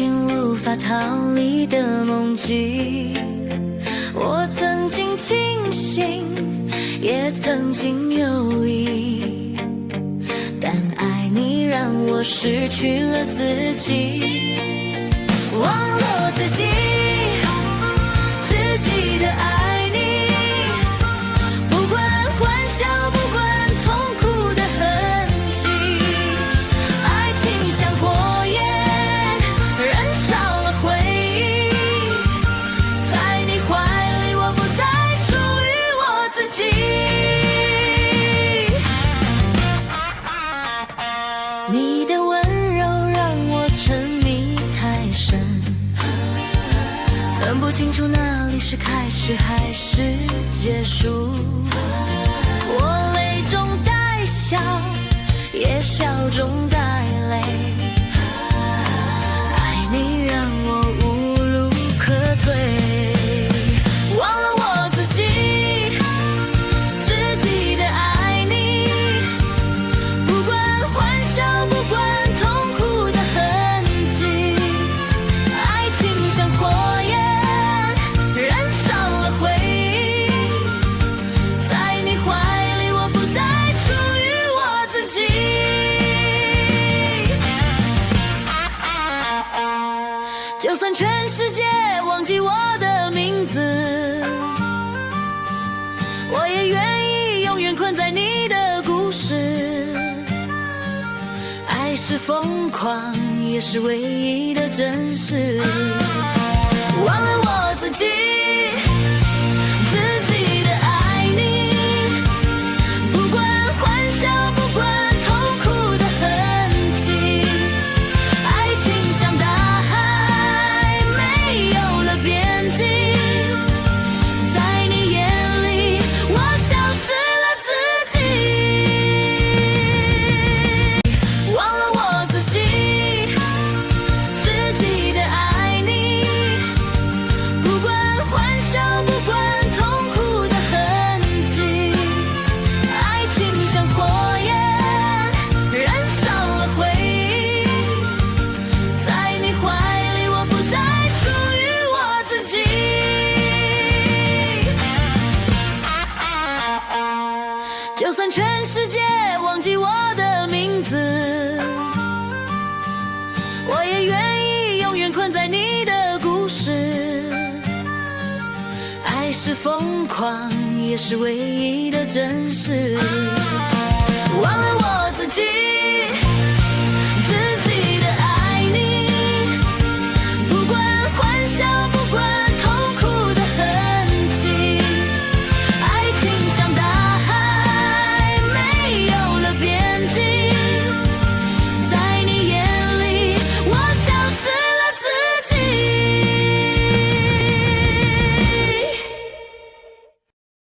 进无法逃离的梦境。我曾经清醒，也曾经犹疑，但爱你让我失去了自己，忘了自己，只记得爱你，不管欢笑，不管痛苦的痕迹，爱情像火焰，燃烧了回忆，在你怀里，我不再属于我自己。你的温柔让我沉迷太深，分不清楚哪里是开始还是结束。我泪中带笑，也笑中带泪，爱你让我无路可退，忘了我自己，只记得爱你，不管欢笑，不管痛苦的痕迹，爱情像火焰，燃烧了回忆，在你怀里，我不再属于我自己。就算全世界忘记我的名字，我也愿意永远困在你的故事。爱是疯狂，也是唯一的真实。忘了我自己，只记得爱你，不管欢笑，不管痛苦的痕迹，爱情像大海，没有了边际，在你眼里，我消失了自己，忘了我自己，只记得爱你，不管欢笑，不管痛苦的痕迹，爱情像火焰，燃烧了回忆，在你怀里，我不再属于我自己。就算全世界忘记我的名字，我也愿意永远困在你的故事。爱是疯狂，也是唯一的真实。忘了我